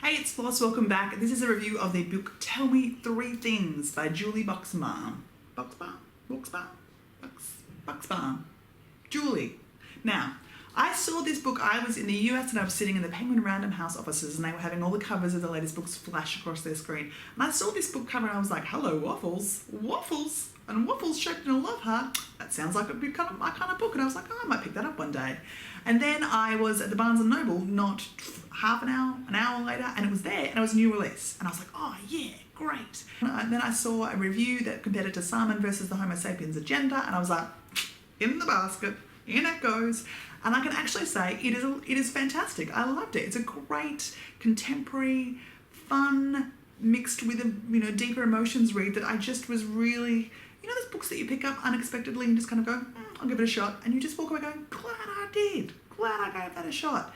Hey, it's Floss, welcome back. This is a review of the book Tell Me Three Things by Julie Buxbaum. Buxbaum. Julie. Now, I saw this book, I was in the US and I was sitting in the Penguin Random House offices and they were having all the covers of the latest books flash across their screen. And I saw this book cover and I was like, hello, waffles. Waffles. And waffles shaped in a love heart. That sounds like it'd be kind of my kind of book. And I was like, oh, I might pick that up one day. And then I was at the Barnes & Noble not half an hour later, and it was there, and it was a new release. And I was like, oh yeah, great. And then I saw a review that compared it to Simon versus the Homo sapiens agenda, and I was like, in the basket, in it goes. And I can actually say it is fantastic. I loved it. It's a great contemporary, fun, mixed with a deeper emotions read that I just was really, those books that you pick up unexpectedly and just kind of go, I'll give it a shot, and you just walk away going, glad I did, glad I gave that a shot.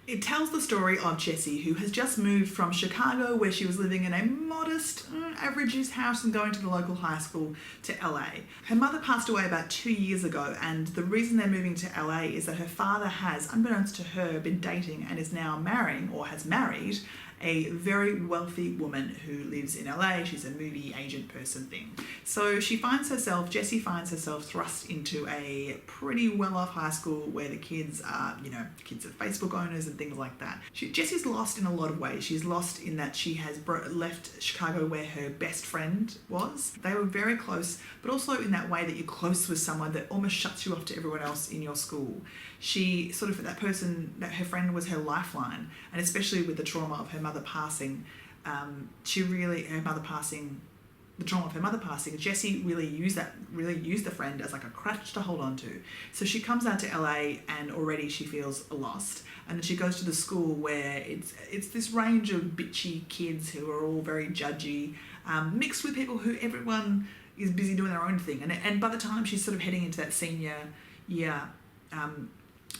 It tells the story of Jessie, who has just moved from Chicago, where she was living in a modest, average house and going to the local high school, to LA. Her mother passed away about 2 years ago, and the reason they're moving to LA is that her father has, unbeknownst to her, been dating and is now marrying, or has married, a very wealthy woman who lives in LA. She's a movie agent person thing. So Jessie finds herself thrust into a pretty well-off high school where the kids are, kids are Facebook owners and things like that. Jessie's lost in a lot of ways. She's lost in that she has left Chicago where her best friend was. They were very close, but also in that way that you're close with someone that almost shuts you off to everyone else in your school. She sort of, that person, that her friend was her lifeline, and especially with the trauma of her mother passing, the trauma of her mother passing, Jessie really used the friend as like a crutch to hold on to. So she comes out to LA and already she feels lost. And then she goes to the school where it's this range of bitchy kids who are all very judgy, mixed with people who everyone is busy doing their own thing. And by the time she's sort of heading into that senior year,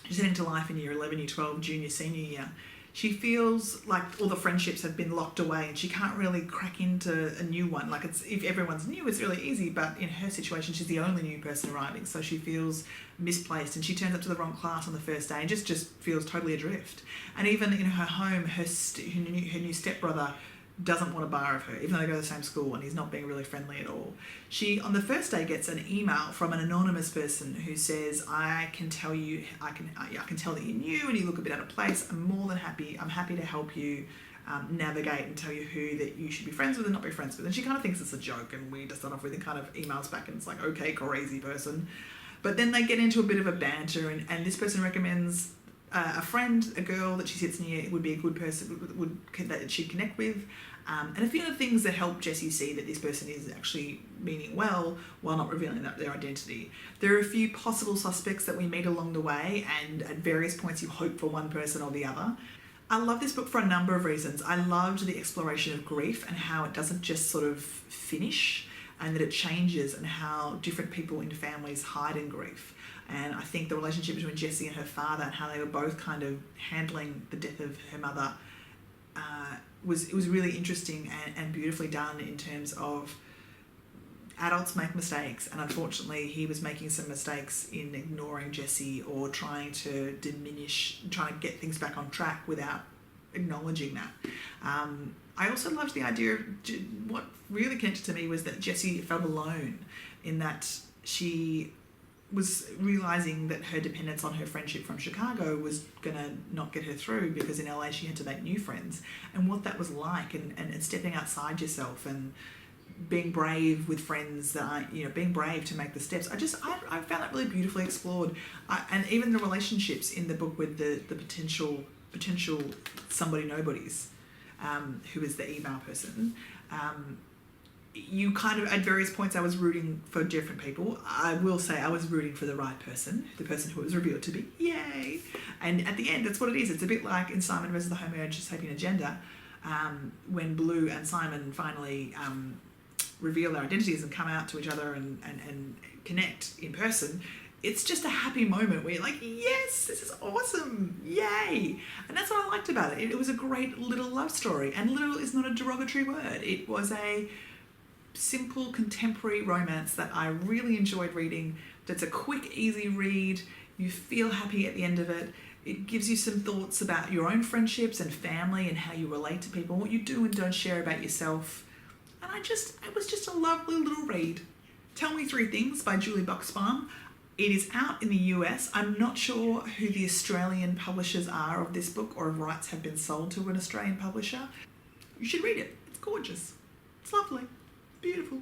she's heading to life in year 11, year 12, junior, senior year, she feels like all the friendships have been locked away and she can't really crack into a new one. Like, if everyone's new, it's really easy, but in her situation, she's the only new person arriving, so she feels misplaced, and she turns up to the wrong class on the first day and just feels totally adrift. And even in her home, her new stepbrother doesn't want a bar of her, even though they go to the same school, and he's not being really friendly at all. She, on the first day, gets an email from an anonymous person who says, I can tell that you're new and you look a bit out of place. I'm happy to help you navigate and tell you who that you should be friends with and not be friends with. And she kind of thinks it's a joke, and we just start off with and kind of emails back, and it's like, okay, crazy person. But then they get into a bit of a banter, and this person recommends a friend, a girl that she sits near, would be a good person that she'd connect with, and a few other things that help Jessie see that this person is actually meaning well while not revealing their identity. There are a few possible suspects that we meet along the way, and at various points you hope for one person or the other. I love this book for a number of reasons. I loved the exploration of grief and how it doesn't just sort of finish, and that it changes, and how different people in families hide in grief. And I think the relationship between Jessie and her father, and how they were both kind of handling the death of her mother, was really interesting and beautifully done in terms of adults make mistakes, and unfortunately he was making some mistakes in ignoring Jessie or trying to get things back on track without acknowledging that. I also loved the idea of what really connected to me was that Jessie felt alone, in that she was realising that her dependence on her friendship from Chicago was going to not get her through, because in LA she had to make new friends, and what that was like, and stepping outside yourself and being brave with friends that being brave to make the steps. I found that really beautifully explored, and even the relationships in the book with the potential somebody nobodies, who is the email person. You kind of, at various points, I was rooting for different people. I will say I was rooting for the right person, the person who it was revealed to be. Yay! And at the end, that's what it is. It's a bit like in Simon versus the Homo sapien agenda, when Blue and Simon finally reveal their identities and come out to each other and connect in person. It's just a happy moment where you're like, yes, this is awesome, yay. And that's what I liked about it. It was a great little love story, and little is not a derogatory word. It was a simple contemporary romance that I really enjoyed reading. That's a quick, easy read. You feel happy at the end of it. It gives you some thoughts about your own friendships and family and how you relate to people, what you do and don't share about yourself. And it was just a lovely little read. Tell Me Three Things by Julie Buxbaum. It is out in the US. I'm not sure who the Australian publishers are of this book or if rights have been sold to an Australian publisher. You should read it. It's gorgeous. It's lovely. Beautiful.